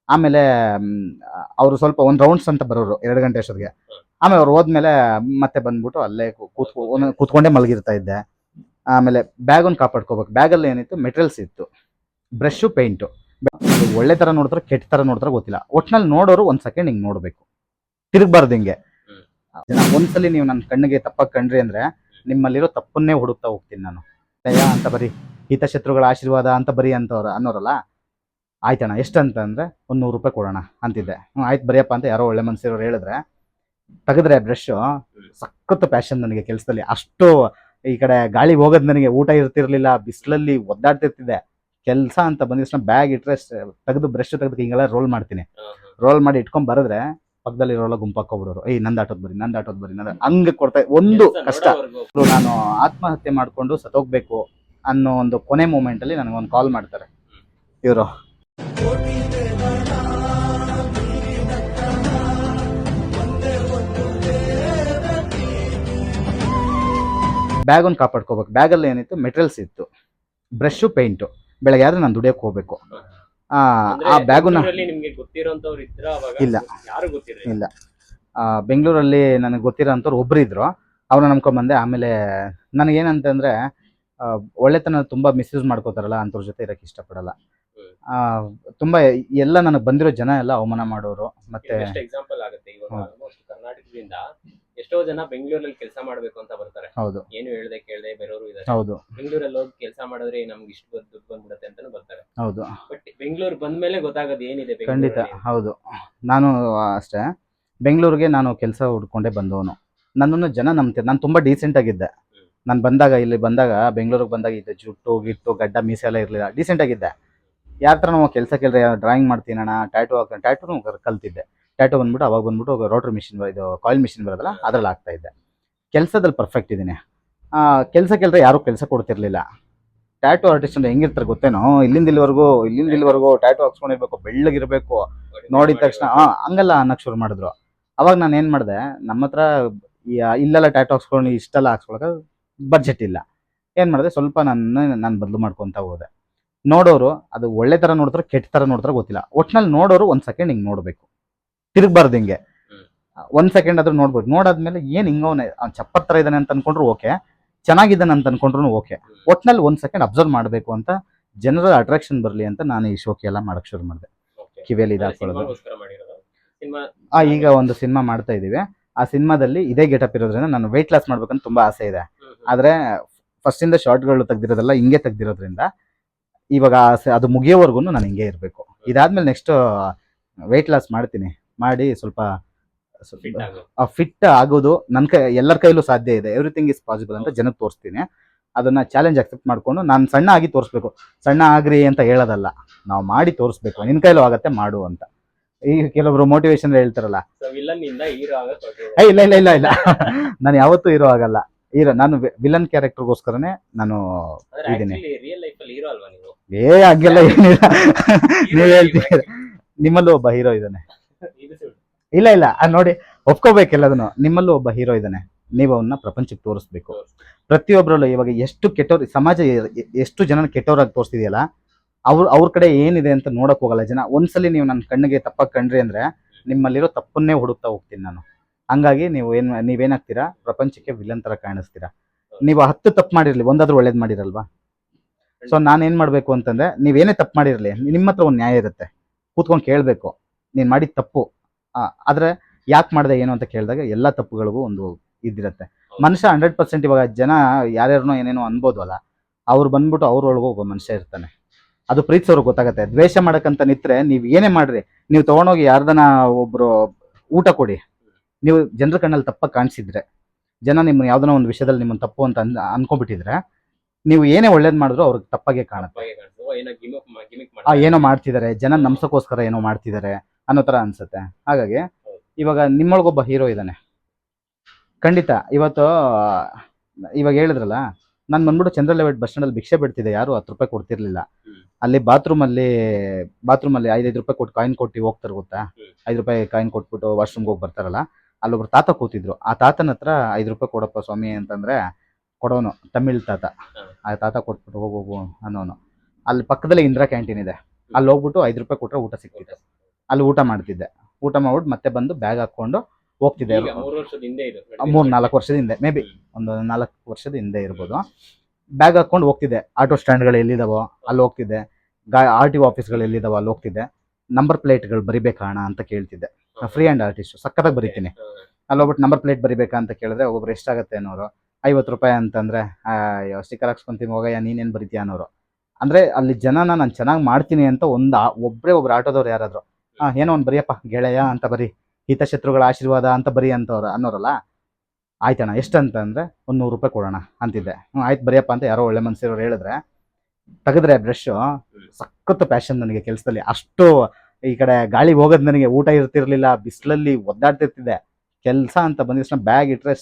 ಆಮೇಲೆ ಅವರು ಸ್ವಲ್ಪ ಒಂದು ರೌಂಡ್ಸ್ ಅಂತ ಬರೋರು 2 ಗಂಟೆ ಅಷ್ಟೊತ್ತಿಗೆ. ಆಮೇಲೆ ಅವ್ರು ಹೋದ್ಮೇಲೆ ಮತ್ತೆ ಬಂದ್ಬಿಟ್ಟು ಅಲ್ಲೇ ಕೂತ್ಕೊಂಡೇ ಮಲಗಿರ್ತಾ ಇದ್ದೆ. ಆಮೇಲೆ ಬ್ಯಾಗ್ ಒಂದು ಕಾಪಾಡ್ಕೋಬೇಕು. ಬ್ಯಾಗಲ್ಲಿ ಏನಿತ್ತು, ಮೆಟೀರಿಯಲ್ಸ್ ಇತ್ತು, ಬ್ರಷು, ಪೇಂಟು. ಒಳ್ಳೆ ತರ ನೋಡ್ತಾರೆ, ಕೆಟ್ಟ ತರ ನೋಡ್ತಾರೆ ಗೊತ್ತಿಲ್ಲ. ಒಟ್ನಲ್ಲಿ ನೋಡೋರು ಒಂದ್ ಸೆಕೆಂಡ್ ಹಿಂಗ್ ನೋಡ್ಬೇಕು, ತಿರುಗ್ಬಾರ್ದು ಹಿಂಗೆ. ಒಂದ್ಸಲಿ ನೀವು ನನ್ನ ಕಣ್ಣಿಗೆ ತಪ್ಪಾಗಿ ಕಂಡ್ರಿ ಅಂದ್ರೆ ನಿಮ್ಮಲ್ಲಿರೋ ತಪ್ಪನ್ನೇ ಹುಡುಕ್ತಾ ಹೋಗ್ತೀನಿ ನಾನು. ದಯ ಅಂತ ಬರೀ, ಹಿತಶತ್ರುಗಳ ಆಶೀರ್ವಾದ ಅಂತ ಬರೀ ಅನ್ನೋರಲ್ಲ. ಆಯ್ತಣ್ಣ ಎಷ್ಟು ಅಂತ ಅಂದ್ರೆ ಒಂದು 100 ರೂಪಾಯಿ ಕೊಡೋಣ ಅಂತಿದ್ದೆ. ಆಯ್ತು ಬರೆಯಪ್ಪ ಅಂತ ಯಾರೋ ಒಳ್ಳೆ ಮನ್ಸಿರೋರು ಹೇಳಿದ್ರೆ ತೆಗೆದ್ರೆ ಬ್ರಷ್, ಸಖತ್ ಪ್ಯಾಷನ್ ನನಗೆ ಕೆಲಸದಲ್ಲಿ. ಅಷ್ಟು ಈ ಕಡೆ ಗಾಳಿ ಹೋಗೋದು, ನನಗೆ ಊಟ ಇರ್ತಿರ್ಲಿಲ್ಲ, ಬಿಸಿಲಲ್ಲಿ ಒದ್ದಾಡ್ತಿರ್ತಿದ್ದೆ. ಕೆಲಸ ಅಂತ ಬಂದಿಷ್ಟ ಬ್ಯಾಗ್ ಇಟ್ರೆ ತೆಗೆದು ಬ್ರಷ್ ತೆಗೆದು ಹಿಂಗೆಲ್ಲ ರೋಲ್ ಮಾಡ್ತೀನಿ. ರೋಲ್ ಮಾಡಿ ಇಟ್ಕೊಂಡ್ ಬರೆದ್ರೆ ಪಕ್ಕದಲ್ಲಿ ಇರೋಲ್ಲ ಗುಂಪಾಕೋಬಿಡೋರು, ಏಯ್ ನಂದು ಆಟೋದ್ ಬರಿ ಹಂಗೆ ಕೊಡ್ತಾ ಒಂದು ಕಷ್ಟ. ನಾನು ಆತ್ಮಹತ್ಯೆ ಮಾಡ್ಕೊಂಡು ಸತ್ತೋಗ್ಬೇಕು ಅನ್ನೋ ಒಂದು ಕೊನೆ ಮೂಮೆಂಟ್ ಅಲ್ಲಿ ನನಗೊಂದು ಕಾಲ್ ಮಾಡ್ತಾರೆ ಇವರು. ಬ್ಯಾಗ್ ಒಂದು ಕಾಪಾಡ್ಕೋಬೇಕು. ಬ್ಯಾಗಲ್ಲಿ ಏನಿತ್ತು, ಮೆಟೀರಿಯಲ್ಸ್ ಇತ್ತು, ಬ್ರಷು, ಪೇಂಟು. ಬೆಳಗ್ಗೆ ಆದ್ರೆ ನಾನು ದುಡಿಯೋಕೆ ಹೋಗ್ಬೇಕು. ಆ ಬ್ಯಾಗುನ ಇಲ್ಲ ಇಲ್ಲ ಬೆಂಗಳೂರಲ್ಲಿ ನನಗೆ ಗೊತ್ತಿರೋಂಥವ್ರು ಒಬ್ರು ಇದ್ರು, ಅವ್ರನ್ನ ನಂಬ್ಕೊಂಬಂದೆ. ಆಮೇಲೆ ನನಗೇನಂತಂದ್ರೆ ಒಳ್ಳೆತನ ತುಂಬಾ ಮಿಸ್ಯೂಸ್ ಮಾಡ್ಕೋತಾರಲ್ಲ, ಅಂಥವ್ರ ಜೊತೆ ಇರೋಕ್ಕೆ ಇಷ್ಟಪಡಲ್ಲ. ತುಂಬಾ ಎಲ್ಲ ನನಗೆ ಬಂದಿರೋ ಜನ ಎಲ್ಲ ಅವಮಾನ ಮಾಡೋರು. ಮತ್ತೆ ಎಕ್ಸಾಂಪಲ್ ಆಗುತ್ತೆ, ಇವಾಗ ಆಲ್ಮೋಸ್ಟ್ ಕರ್ನಾಟಕದಿಂದ ಎಷ್ಟೋ ಜನ ಬೆಂಗಳೂರಲ್ಲಿ ಕೆಲಸ ಮಾಡ್ಬೇಕು ಅಂತ ಬರ್ತಾರೆ. ಹೌದು, ಏನು ಹೇಳ್ದೆ ಕೇಳ್ದೆ ಬರೋರು ಇದ್ದಾರೆ. ಹೌದು, ಬೆಂಗಳೂರಲ್ಲಿ ಹೋಗಿ ಕೆಲಸ ಮಾಡಿದ್ರೆ ನಮ್ಗೆ ಇಷ್ಟು ದುಡ್ಡು ಬಂದ್ಬಿಡುತ್ತೆ ಅಂತಾನು ಬರ್ತಾರೆ. ಹೌದು. ಬಟ್ ಬೆಂಗಳೂರು ಬಂದ್ಮೇಲೆ ಗೊತ್ತಾಗೋದು ಏನಿದೆ ಖಂಡಿತ ಹೌದು. ನಾನು ಅಷ್ಟೇ, ಬೆಂಗಳೂರಿಗೆ ನಾನು ಕೆಲಸ ಹುಡ್ಕೊಂಡೇ ಬಂದವನು. ನನ್ನನ್ನು ಜನ ನಂಬ್ತಾರೆ. ನಾನು ತುಂಬಾ ಡೀಸೆಂಟ್ ಆಗಿದ್ದೆ. ನಾನು ಇಲ್ಲಿ ಬಂದಾಗ ಬೆಂಗಳೂರಿಗೆ ಬಂದಾಗ ಇದ್ದೆ, ಜುಟ್ಟು ಗಿಟ್ಟು ಗಡ್ಡ ಮೀಸೆ ಎಲ್ಲ ಇರಲಿಲ್ಲ, ಡೀಸೆಂಟ್ ಆಗಿದ್ದೆ. ಯಾರ ಥರ ನಾವು ಕೆಲಸ ಕೇಳಿದ್ರೆ ಡ್ರಾಯಿಂಗ್ ಮಾಡ್ತೀನಣ್ಣ, ಟ್ಯಾಟೂ ಹಾಕ್ತಾನೆ, ಟ್ಯಾಟೂ ಕಲ್ತಿದ್ದೆ. ಟ್ಯಾಟೂ ಬಂದ್ಬಿಟ್ಟು ಅವಾಗ ಬಂದ್ಬಿಟ್ಟು ರೋಟ್ರಿ ಮಿಷಿನ್, ಇದು ಕಾಯಿಲ್ ಮಿಷಿನ್ ಬರೋದಲ್ಲ, ಅದ್ರಲ್ಲಿ ಆಗ್ತಾ ಇದ್ದೆ. ಕೆಲಸದಲ್ಲಿ ಪರ್ಫೆಕ್ಟ್ ಇದ್ದೀನಿ. ಕೆಲಸ ಕೇಳಿದ್ರೆ ಯಾರೂ ಕೆಲಸ ಕೊಡ್ತಿರ್ಲಿಲ್ಲ. ಟ್ಯಾಟೂ ಆರ್ಟಿಸ್ಟ್ ಅಂದ್ರೆ ಹೆಂಗಿರ್ತಾರೆ ಗೊತ್ತೇನೋ, ಇಲ್ಲಿಂದ ಇಲ್ಲಿವರೆಗೂ ಟ್ಯಾಟೂ ಹಾಕ್ಸ್ಕೊಂಡಿರ್ಬೇಕು, ಬೆಳ್ಳಗಿರ್ಬೇಕು, ನೋಡಿದ ತಕ್ಷಣ ಹಂಗೆಲ್ಲ ಅನ್ನಕ್ಕೆ ಶುರು ಮಾಡಿದ್ರು. ಅವಾಗ ನಾನು ಏನು ಮಾಡಿದೆ, ನಮ್ಮ ಹತ್ರ ಇಲ್ಲೆಲ್ಲ ಟ್ಯಾಟೂ ಹಾಕ್ಸ್ಕೊಂಡು ಇಷ್ಟೆಲ್ಲ ಹಾಕ್ಸ್ಕೊಳಕ್ಕೆ ಬಡ್ಜೆಟ್ ಇಲ್ಲ. ಏನು ಮಾಡಿದೆ, ಸ್ವಲ್ಪ ನಾನು ಬದಲು ಮಾಡ್ಕೊತಾ ಹೋದೆ. ನೋಡೋರು ಅದು ಒಳ್ಳೆ ತರ ನೋಡ್ತಾರೆ, ಕೆಟ್ಟ ತರ ನೋಡ್ತಾರೆ ಗೊತ್ತಿಲ್ಲ. ಒಟ್ನಲ್ಲಿ ನೋಡೋರು ಒಂದ್ ಸೆಕೆಂಡ್ ಹಿಂಗ್ ನೋಡ್ಬೇಕು, ತಿರುಗ್ಬಾರ್ದು ಹಿಂಗೆ. ಒಂದ್ ಸೆಕೆಂಡ್ ಆದ್ರೂ ನೋಡ್ಬೇಕು. ನೋಡಾದ್ಮೇಲೆ ಏನ್ ಹಿಂಗವನೇ ಚಪ್ಪರ್ ತರ ಇದ್ದಾನೆ ಅಂತ ಅನ್ಕೊಂಡ್ರು ಓಕೆ, ಚೆನ್ನಾಗಿದ್ದಾನೆ ಅಂತ ಅನ್ಕೊಂಡ್ರು ಓಕೆ. ಒಟ್ನಲ್ಲಿ ಒಂದ್ ಸೆಕೆಂಡ್ ಅಬ್ಸರ್ವ್ ಮಾಡ್ಬೇಕು ಅಂತ, ಜನರ ಅಟ್ರಾಕ್ಷನ್ ಬರ್ಲಿ ಅಂತ ನಾನು ಈ ಶೋಕಿ ಎಲ್ಲ ಮಾಡಕ್ ಶುರು ಮಾಡಿದೆ. ಕಿವಿಯಲ್ಲಿ ಇದಾಕೊಳ್ಳೋದು. ಈಗ ಒಂದು ಸಿನಿಮಾ ಮಾಡ್ತಾ ಇದೀವಿ. ಆ ಸಿನಿಮಾದಲ್ಲಿ ಇದೇ ಗೆಟಪ್ ಇರೋದ್ರಿಂದ ನಾನು ವೆಯ್ಟ್ ಲಾಸ್ ಮಾಡ್ಬೇಕಂತ ತುಂಬಾ ಆಸೆ ಇದೆ. ಆದ್ರೆ ಫಸ್ಟ್ ಇಂದ ಶಾರ್ಟ್ಗಳು ತೆಗ್ದಿರೋದಲ್ಲ, ಹಿಂಗೆ ತೆಗ್ದಿರೋದ್ರಿಂದ ಇವಾಗ ಅದು ಮುಗಿಯೋವರೆಗೂ ನಾನು ಹಿಂಗೆ ಇರಬೇಕು. ಇದಾದ್ಮೇಲೆ ನೆಕ್ಸ್ಟ್ ವೆಯ್ಟ್ ಲಾಸ್ ಮಾಡ್ತೀನಿ, ಮಾಡಿ ಸ್ವಲ್ಪ ಫಿಟ್ ಆಗೋದು ನನ್ನ ಎಲ್ಲರ ಕೈಲೂ ಸಾಧ್ಯ ಇದೆ. ಎವ್ರಿಥಿಂಗ್ ಇಸ್ ಪಾಸಿಬಲ್ ಅಂತ ಜನಕ್ಕೆ ತೋರಿಸ್ತೀನಿ. ಅದನ್ನ ಚಾಲೆಂಜ್ ಅಕ್ಸೆಪ್ಟ್ ಮಾಡ್ಕೊಂಡು ನಾನು ಸಣ್ಣ ಆಗಿ ತೋರಿಸ್ಬೇಕು. ಸಣ್ಣ ಆಗ್ರಿ ಅಂತ ಹೇಳೋದಲ್ಲ, ನಾವು ಮಾಡಿ ತೋರಿಸ್ಬೇಕು. ನಿನ್ ಕೈಲೂ ಆಗತ್ತೆ ಮಾಡು ಅಂತ. ಈಗ ಕೆಲವೊಬ್ರು ಮೋಟಿವೇಶನ್ ಹೇಳ್ತಾರಲ್ಲ, ಇಲ್ಲ ಇಲ್ಲ ಇಲ್ಲ ಇಲ್ಲ ನಾನು ಯಾವತ್ತೂ ಹೀರೋ ಆಗಲ್ಲ. ನಾನು ವಿಲನ್ ಕ್ಯಾರೆಕ್ಟರ್ಗೋಸ್ಕರನೇ ನಾನು ಇದೀನಿ. ಹಂಗೆಲ್ಲ ಏನಿಲ್ಲ, ನೀವ್ ಹೇಳ್ತೀರ. ನಿಮ್ಮಲ್ಲೂ ಒಬ್ಬ ಹೀರೋ ಇದ್ದಾನೆ. ಇಲ್ಲ ಇಲ್ಲ ನೋಡಿ, ಒಪ್ಕೋಬೇಕೆಲ್ಲದನ್ನು. ನಿಮ್ಮಲ್ಲೂ ಒಬ್ಬ ಹೀರೋ ಇದ್ದಾನೆ, ನೀವು ಅವನ್ನ ಪ್ರಪಂಚಕ್ಕೆ ತೋರಿಸ್ಬೇಕು. ಪ್ರತಿಯೊಬ್ಬರಲ್ಲೂ ಇವಾಗ ಎಷ್ಟು ಕೆಟ್ಟವ್ರು, ಸಮಾಜ ಎಷ್ಟು ಜನ ಕೆಟ್ಟವ್ರಾಗಿ ತೋರಿಸ್ತಿದೆಯಲ್ಲ, ಅವ್ರ ಕಡೆ ಏನಿದೆ ಅಂತ ನೋಡಕ್ ಹೋಗಲ್ಲ ಜನ. ಒಂದ್ಸಲಿ ನೀವು ನನ್ನ ಕಣ್ಣಿಗೆ ತಪ್ಪಾಗಿ ಕಂಡ್ರಿ ಅಂದ್ರೆ ನಿಮ್ಮಲ್ಲಿರೋ ತಪ್ಪನ್ನೇ ಹುಡುಕ್ತಾ ಹೋಗ್ತೀನಿ ನಾನು. ಹಂಗಾಗಿ ನೀವೇನಾಗ್ತೀರಾ, ಪ್ರಪಂಚಕ್ಕೆ ವಿಲನ್ ತರ ಕಾಣಿಸ್ತೀರಾ. ನೀವು 10 ತಪ್ಪು ಮಾಡಿರ್ಲಿ, ಒಂದಾದ್ರೂ ಒಳ್ಳೇದ್ ಮಾಡಿರಲ್ವಾ? ಸೊ ನಾನೇನ್ ಮಾಡ್ಬೇಕು ಅಂತಂದ್ರೆ, ನೀವೇನೇ ತಪ್ಪು ಮಾಡಿರ್ಲಿ, ನಿಮ್ಮ ಹತ್ರ ಒಂದು ನ್ಯಾಯ ಇರುತ್ತೆ, ಕೂತ್ಕೊಂಡು ಕೇಳಬೇಕು ನೀನ್ ಮಾಡಿದ ತಪ್ಪು. ಆದ್ರೆ ಯಾಕೆ ಮಾಡಿದೆ ಏನು ಅಂತ ಕೇಳಿದಾಗ ಎಲ್ಲ ತಪ್ಪುಗಳಿಗೂ ಒಂದು ಇದಿರುತ್ತೆ. ಮನುಷ್ಯ 100%, ಇವಾಗ ಜನ ಯಾರ್ಯಾರನೋ ಏನೇನೋ ಅನ್ಬೋದು ಅಲ್ಲ, ಅವ್ರು ಬಂದ್ಬಿಟ್ಟು ಅವ್ರೊಳಗೂ ಒಬ್ಬ ಮನುಷ್ಯ ಇರ್ತಾನೆ. ಅದು ಪ್ರೀತಿಸೋರ್ಗೆ ಗೊತ್ತಾಗತ್ತೆ. ದ್ವೇಷ ಮಾಡಕ್ಕಂತ ನಿತ್ರೆ ನೀವ್ ಏನೇ ಮಾಡ್ರಿ, ನೀವು ತಗೊಂಡೋಗಿ ಯಾರ್ದನ ಒಬ್ರು ಊಟ ಕೊಡಿ, ನೀವು ಜನರ ಕಣ್ಣಲ್ಲಿ ತಪ್ಪಾಗಿ ಕಾಣಿಸಿದ್ರೆ, ಜನ ನಿಮ್ಮನ್ನ ಯಾವ್ದನ ಒಂದು ವಿಷಯದಲ್ಲಿ ನಿಮ್ಮನ್ನ ತಪ್ಪು ಅಂತ ಅನ್ಕೊಂಡ್ಬಿಟ್ಟಿದ್ರೆ, ನೀವು ಏನೇ ಒಳ್ಳೇದ್ ಮಾಡಿದ್ರು ಅವ್ರಿಗೆ ತಪ್ಪಾಗೆ ಕಾಣುತ್ತೆ. ಏನೋ ಮಾಡ್ತಿದ್ದಾರೆ, ಜನ ನಮ್ಸಕ್ಕೋಸ್ಕರ ಏನೋ ಮಾಡ್ತಿದ್ದಾರೆ ಅನ್ನೋ ತರ ಅನ್ಸುತ್ತೆ. ಹಾಗಾಗಿ ಇವಾಗ ನಿಮ್ಮೊಳಗೊಬ್ಬ ಹೀರೋ ಇದ್ದಾನೆ ಖಂಡಿತ. ಇವಾಗ ಹೇಳಿದ್ರಲ್ಲ, ನಾನು ಬಂದ್ಬಿಟ್ಟು ಚಂದ್ರಲೇಔಟ್ ಬಸ್ ಸ್ಟ್ಯಾಂಡ್ ಅಲ್ಲಿ ಭಿಕ್ಷೆ ಬಿಡ್ತಿದ್ದೆ, ಯಾರು 10 ರೂಪಾಯಿ ಕೊಡ್ತಿರ್ಲಿಲ್ಲ. ಅಲ್ಲಿ ಬಾತ್ರೂಮ್ ಅಲ್ಲಿ 5 ರೂಪಾಯಿ ಕೊಟ್ಟು ಕಾಯಿನ್ ಕೊಟ್ಟು ಹೋಗ್ತಾರೆ ಗೊತ್ತಾ, 5 ರೂಪಾಯಿ ಕಾಯಿನ್ ಕೊಟ್ಬಿಟ್ಟು ವಾಶ್ರೂಮ್ಗೆ ಹೋಗಿ ಬರ್ತಾರಲ್ಲ, ಅಲ್ಲೊಬ್ರು ತಾತ ಕೂತಿದ್ರು. ಆ ತಾತನ ಹತ್ರ 5 ರೂಪಾಯಿ ಕೊಡಪ್ಪ ಸ್ವಾಮಿ ಅಂತಂದ್ರೆ ಕೊಡೋನು, ತಮಿಳ್ ತಾತ. ಆ ತಾತ ಕೊಟ್ಬಿಟ್ಟು ಹೋಗು ಅನ್ನೋನು. ಅಲ್ಲಿ ಪಕ್ಕದಲ್ಲೇ ಇಂದಿರಾ ಕ್ಯಾಂಟೀನ್ ಇದೆ, ಅಲ್ಲಿ ಹೋಗ್ಬಿಟ್ಟು 5 ರೂಪಾಯಿ ಕೊಟ್ರೆ ಊಟ ಸಿಕ್ತಿತ್ತು. ಅಲ್ಲಿ ಊಟ ಮಾಡ್ತಿದ್ದೆ. ಊಟ ಮಾಡ್ಬಿಟ್ಟು ಮತ್ತೆ ಬಂದು ಬ್ಯಾಗ್ ಹಾಕೊಂಡು ಹೋಗ್ತಿದ್ದೆ. ಈಗ 3 ವರ್ಷದ ಹಿಂದೆ ಇದು 3-4 ವರ್ಷದ ಹಿಂದೆ, ಮೇ ಬಿ ಒಂದು 4 ವರ್ಷದ ಹಿಂದೆ ಇರ್ಬೋದು. ಬ್ಯಾಗ್ ಹಾಕೊಂಡು ಹೋಗ್ತಿದ್ದೆ. ಆಟೋ ಸ್ಟ್ಯಾಂಡ್ಗಳು ಎಲ್ಲಿದಾವೋ ಅಲ್ಲಿ ಹೋಗ್ತಿದ್ದೆ. RTO ಆಫೀಸ್ಗಳು ಎಲ್ಲಿದಾವೋ ಅಲ್ಲಿ ಹೋಗ್ತಿದ್ದೆ. ನಂಬರ್ ಪ್ಲೇಟ್ಗಳು ಬರಿಬೇಕಾ ಅಣ್ಣ ಅಂತ ಕೇಳ್ತಿದ್ದೆ. ಫ್ರೀ ಹ್ಯಾಂಡ್ ಆರ್ಟಿಸ್ಟ್, ಸಕ್ಕತ್ತಾಗಿ ಬರೀತೀನಿ. ಅಲ್ಲಿ ಹೋಗ್ಬಿಟ್ಟು ನಂಬರ್ ಪ್ಲೇಟ್ ಬರಿಬೇಕಾ ಅಂತ ಕೇಳಿದ್ರೆ ಒಬ್ಬೊಬ್ರು ಎಷ್ಟಾಗುತ್ತೆ ಅನ್ನೋರು. 50 ರೂಪಾಯಿ ಅಂತಂದ್ರೆ ಸ್ಟಿಕ್ಕರ್ ಹಾಕ್ಸ್ಕೊಂತೀನಿ ಹೋಗಯ್ಯ ನೀನೇನು ಬರಿತೀಯ ಅನ್ನೋರು. ಅಂದ್ರೆ ಅಲ್ಲಿ ಜನನ ನಾನು ಚೆನ್ನಾಗಿ ಮಾಡ್ತೀನಿ ಅಂತ ಒಬ್ರು ಆಟೋದವ್ರು ಯಾರಾದ್ರು ಏನೋ ಒಂದು ಬರಿಯಪ್ಪ ಗೆಳೆಯ ಅಂತ ಬರಿ, ಹಿತಶತ್ರುಗಳ ಆಶೀರ್ವಾದ ಅಂತ ಬರಿ ಅನ್ನೋರಲ್ಲ. ಆಯ್ತಣ್ಣ ಎಷ್ಟು ಅಂತಂದ್ರೆ ಒಂದು 100 ರೂಪಾಯಿ ಕೊಡೋಣ ಅಂತಿದ್ದೆ. ಆಯ್ತು ಬರಿಯಪ್ಪ ಅಂತ ಯಾರೋ ಒಳ್ಳೆ ಮನ್ಸಿರೋರು ಹೇಳಿದ್ರೆ ತೆಗೆದ್ರೆ ಬ್ರಷ್ ಸಖತ್ತು ಪ್ಯಾಷನ್ ನನಗೆ ಕೆಲಸದಲ್ಲಿ. ಅಷ್ಟು ಈ ಕಡೆ ಗಾಳಿ ಹೋಗೋದು, ನನಗೆ ಊಟ ಇರ್ತಿರ್ಲಿಲ್ಲ, ಬಿಸಿಲಲ್ಲಿ ಒದ್ದಾಡ್ತಿರ್ತಿದ್ದೆ. ಕೆಲಸ ಅಂತ ಬಂದಿಷ್ಟ ಬ್ಯಾಗ್ ಇಟ್ರೆ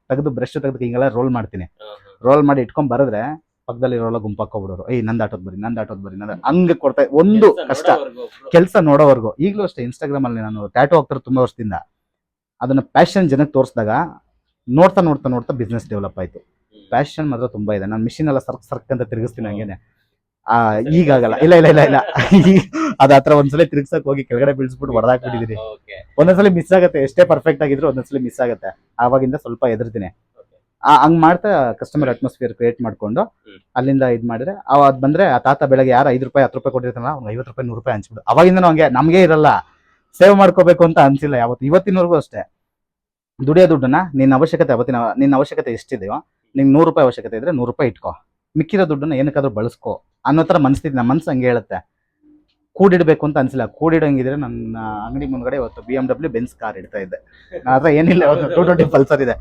ತೆಗೆದು ಬ್ರಷ್ ತೆಗೆದು ಹಿಂಗೆಲ್ಲ ರೋಲ್ ಮಾಡ್ತೀನಿ. ರೋಲ್ ಮಾಡಿ ಇಟ್ಕೊಂಡ್ ಬರೆದ್ರೆ ಪಕ್ಕದಲ್ಲಿ ಇರೋಲ್ಲ ಗುಂಪಾಕೋಬಿಡೋರು, ನಂದು ಆಟೋದ್ ಬರಿ ಹಂಗೆ ಕೊಡ್ತಾ ಒಂದು ಕಷ್ಟ ಕೆಲಸ ನೋಡೋವರೆಗೂ. ಈಗಲೂ ಅಷ್ಟೇ ಇನ್ಸ್ಟಾಗ್ರಾಮ್ ಅಲ್ಲಿ ನಾನು ಟ್ಯಾಟೂ ಹಾಕ್ತಾರೆ ತುಂಬಾ ವರ್ಷದಿಂದ. ಅದನ್ನ ಪ್ಯಾಷನ್ ಜನಕ್ಕೆ ತೋರಿಸಿದಾಗ ನೋಡ್ತಾ ನೋಡ್ತಾ ನೋಡ್ತಾ ಬಿಸ್ನೆಸ್ ಡೆವಲಪ್ ಆಯ್ತು. ಪ್ಯಾಷನ್ ಮಾತ್ರ ತುಂಬಾ ಇದೆ. ನಾನು ಮಿಷಿನ್ ಎಲ್ಲ ಸರ್ಕ್ ಅಂತ ತಿರುಗಿಸ್ತೀನಿ ಹಂಗೇನೆ. ಈಗಾಗಲ್ಲ, ಇಲ್ಲ ಇಲ್ಲ ಇಲ್ಲ ಇಲ್ಲ ಅದ ಹತ್ರ ಒಂದ್ಸಲ ತಿರ್ಗ್ಸಕ್ ಹೋಗಿ ಕೆಳಗಡೆ ಬೀಳ್ಸ್ಬಿಟ್ಟು ಹೊಡೆದಾಕ್ಬಿಟ್ಟಿದೀನಿ. ಒಂದೊಂದ್ಸಲಿ ಮಿಸ್ ಆಗುತ್ತೆ, ಎಷ್ಟೇ ಪರ್ಫೆಕ್ಟ್ ಆಗಿದ್ರು ಒಂದೊಂದ್ಸಲಿ ಮಿಸ್ ಆಗುತ್ತೆ. ಆವಾಗಿಂದ ಸ್ವಲ್ಪ ಎದುರ್ತೀನಿ. ಹಂಗ್ ಮಾಡ್ತಾ ಕಸ್ಟಮರ್ ಅಟ್ಮಾಸ್ಫಿಯರ್ ಕ್ರಿಯೇಟ್ ಮಾಡ್ಕೊಂಡು ಅಲ್ಲಿಂದ ಇದ್ ಮಾಡಿದ್ರೆ ಅದ್ ಬಂದ್ರೆ ಆ ತಾತ ಬೆಳಗ್ಗೆ ಯಾರು 5 ರೂಪಾಯಿ 10 ರೂಪಾಯಿ ಕೊಟ್ಟಿರ್ತಾನ, ಅವ್ನು 50 ರೂಪಾಯಿ 100 ರೂಪಾಯಿ ಹಂಚ್ಬಿಡು. ಅವಾಗಿಂದ ಹಂಗೆ ನಮ್ಗೆ ಇರಲ್ಲ, ಸೇವ್ ಮಾಡ್ಕೋಬೇಕು ಅಂತ ಅನ್ಸಿಲ್ಲ ಯಾವತ್ತು. ಇವತ್ತಿನವರೆಗೂ ಅಷ್ಟೇ. ದುಡಿಯೋ ದುಡ್ಡನ್ನ ನಿನ್ನ ಅವಶ್ಯಕತೆ ಎಷ್ಟಿದೆಯೋ, ನಿಂಗೆ 100 ರೂಪಾಯಿ ಅವಶ್ಯಕತೆ ಇದ್ರೆ 100 ರೂಪಾಯಿ ಇಟ್ಕೋ, ಮಿಕ್ಕಿರೋ ದುಡ್ಡನ್ನ ಏನಕ್ಕಾದ್ರೂ ಬಳಸ್ಕೋ ಅನ್ನೋ ತರ ಮನಸ್ಥಿತಿ. ನಮ್ಮ ಮನ್ಸು ಹಂಗೆ ಹೇಳುತ್ತೆ. ಕೂಡಿಡ್ಬೇಕು ಅಂತ ಅನ್ಸಿಲ್ಲ. ಕೂಡಿಡಂಗಿದ್ರೆ ನನ್ನ ಅಂಗಡಿ ಮುಂದ್ಗಡೆ ಇವತ್ತು BMW ಬೆನ್ಸ್ ಕಾರ್ ಇಡ್ತಾ ಇದ್ದೆ. ಆದ್ರೆ ಏನಿಲ್ಲ, 220 ಪಲ್ಸರ್ ಇದೆ.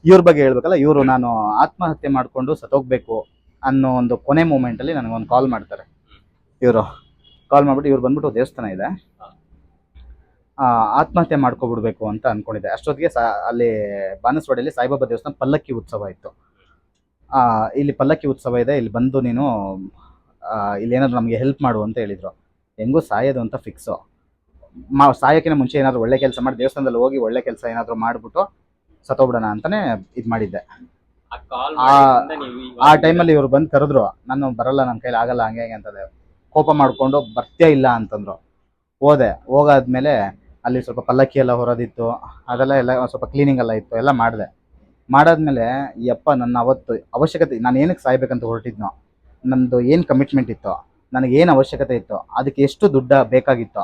ಇವ್ರ ಬಗ್ಗೆ ಹೇಳ್ಬೇಕಲ್ಲ, ಇವರು ನಾನು ಆತ್ಮಹತ್ಯೆ ಮಾಡ್ಕೊಂಡು ಸತ್ತೋಗ್ಬೇಕು ಅನ್ನೋ ಒಂದು ಕೊನೆ ಮೂಮೆಂಟ್ ಅಲ್ಲಿ ನನಗೊಂದು ಕಾಲ್ ಮಾಡ್ತಾರೆ. ಇವರು ಕಾಲ್ ಮಾಡ್ಬಿಟ್ಟು, ಇವ್ರು ಬಂದ್ಬಿಟ್ಟು ದೇವಸ್ಥಾನ ಇದೆ, ಆತ್ಮಹತ್ಯೆ ಮಾಡ್ಕೊಬಿಡ್ಬೇಕು ಅಂತ ಅನ್ಕೊಂಡಿದ್ದೆ. ಅಷ್ಟೊತ್ತಿಗೆ ಅಲ್ಲಿ ಬಾನಸವಾಡಿಯಲ್ಲಿ ಸಾಯಿಬಾಬಾ ದೇವಸ್ಥಾನ ಪಲ್ಲಕ್ಕಿ ಉತ್ಸವ ಇತ್ತು. ಇಲ್ಲಿ ಪಲ್ಲಕ್ಕಿ ಉತ್ಸವ ಇದೆ, ಇಲ್ಲಿ ಬಂದು ನೀನು ಇಲ್ಲಿ ಏನಾದ್ರು ನಮಗೆ ಹೆಲ್ಪ್ ಮಾಡು ಅಂತ ಹೇಳಿದ್ರು. ಹೆಂಗೂ ಸಾಯೋದು ಅಂತ ಫಿಕ್ಸು. ಸಾಯೋಕ್ಕಿಂತ ಮುಂಚೆ ಏನಾದ್ರು ಒಳ್ಳೆ ಕೆಲಸ ಮಾಡಿ ದೇವಸ್ಥಾನದಲ್ಲಿ ಹೋಗಿ ಒಳ್ಳೆ ಕೆಲಸ ಏನಾದ್ರು ಮಾಡ್ಬಿಟ್ಟು ಸತ್ತೋಗ್ಬಿಡೋಣ ಅಂತಾನೆ ಇದ್ ಮಾಡಿದ್ದೆ. ಆ ಟೈಮಲ್ಲಿ ಇವ್ರು ಬಂದು ಕರೆದ್ರು. ನಾನು ಬರಲ್ಲ, ನನ್ನ ಕೈಲಿ ಆಗಲ್ಲ ಹಂಗೆ ಹಂಗೆ ಅಂತಂದೆ. ಕೋಪ ಮಾಡ್ಕೊಂಡು ಬರ್ತೀಯ ಇಲ್ಲ ಅಂತಂದ್ರು. ಹೋಗಾದ್ಮೇಲೆ ಅಲ್ಲಿ ಸ್ವಲ್ಪ ಪಲ್ಲಕ್ಕಿ ಎಲ್ಲ ಹೊರೋದಿತ್ತು, ಅದೆಲ್ಲ ಸ್ವಲ್ಪ ಕ್ಲೀನಿಂಗ್ ಎಲ್ಲ ಇತ್ತು, ಎಲ್ಲ ಮಾಡಾದ್ಮೇಲೆ ಯಪ್ಪ ನನ್ನ ಅವತ್ತು ಅವಶ್ಯಕತೆ, ನಾನು ಏನಕ್ಕೆ ಸಾಯ್ಬೇಕಂತ ಹೊರಟಿದ್ನೋ, ನಂದು ಏನು ಕಮಿಟ್ಮೆಂಟ್ ಇತ್ತು, ನನಗೆ ಏನು ಅವಶ್ಯಕತೆ ಇತ್ತು, ಅದಕ್ಕೆ ಎಷ್ಟು ದುಡ್ಡ ಬೇಕಾಗಿತ್ತೋ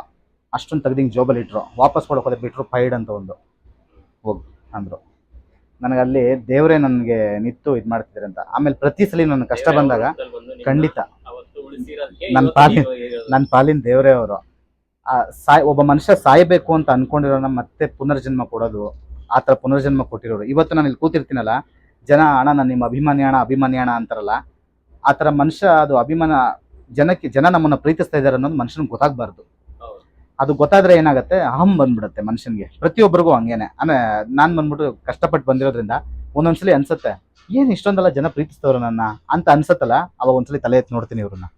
ಅಷ್ಟೊಂದು ತೆಗ್ದಿಂಗ್ ಜೋಬಲ್ಲಿ ಇಟ್ರು. ವಾಪಸ್ ಕೊಡೋಕೆ ಬಿಟ್ರು ಫೈಡ್ ಅಂತ ಒಂದು ಹೋಗಿ ಅಂದರು. ನನಗಲ್ಲಿ ದೇವರೇ ನನಗೆ ನಿಂತು ಇದು ಮಾಡ್ತಿದ್ದಾರೆ ಅಂತ. ಆಮೇಲೆ ಪ್ರತಿ ಸಲ ನನ್ನ ಕಷ್ಟ ಬಂದಾಗ ಖಂಡಿತ ನನ್ನ ಪಾಲಿನ ದೇವರೇ ಅವರು. ಒಬ್ಬ ಮನುಷ್ಯ ಸಾಯ್ಬೇಕು ಅಂತ ಅನ್ಕೊಂಡಿರೋನ ಮತ್ತೆ ಪುನರ್ಜನ್ಮ ಕೊಡೋದು, ಆ ಥರ ಪುನರ್ಜನ್ಮ ಕೊಟ್ಟಿರೋರು. ಇವತ್ತು ನಾನು ಇಲ್ಲಿ ಕೂತಿರ್ತೀನಲ್ಲ, ಜನ ಅಣ್ಣ ನಾನು ನಿಮ್ಮ ಅಭಿಮಾನಿ ಅಣ್ಣ ಅಂತಾರಲ್ಲ, ಆ ಥರ ಮನುಷ್ಯ, ಅದು ಅಭಿಮಾನ. ಜನ ನಮ್ಮನ್ನ ಪ್ರೀತಿಸ್ತಾ ಇದ್ದಾರೆ ಅನ್ನೋದು ಮನುಷ್ಯನಿಗೆ ಗೊತ್ತಾಗಬಾರ್ದು. ಅದು ಗೊತ್ತಾದ್ರೆ ಏನಾಗುತ್ತೆ, ಅಹಂ ಬಂದ್ಬಿಡುತ್ತೆ ಮನುಷ್ಯನಿಗೆ. ಪ್ರತಿಯೊಬ್ಬರಿಗೂ ಹಂಗೇನೆ. ಆಮೇಲೆ ನಾನು ಬಂದ್ಬಿಟ್ಟು ಕಷ್ಟಪಟ್ಟು ಬಂದಿರೋದ್ರಿಂದ ಒಂದೊಂದ್ಸಲಿ ಅನ್ಸುತ್ತೆ, ಏನು ಇಷ್ಟೊಂದೆಲ್ಲ ಜನ ಪ್ರೀತಿಸ್ತವ್ರು ನನ್ನ ಅಂತ ಅನ್ಸತ್ತಲ್ಲ. ಅವಾಗ ಒಂದ್ಸಲಿ ತಲೆ ಎತ್ತಿ ನೋಡ್ತೀನಿ ಇವ್ರನ್ನ.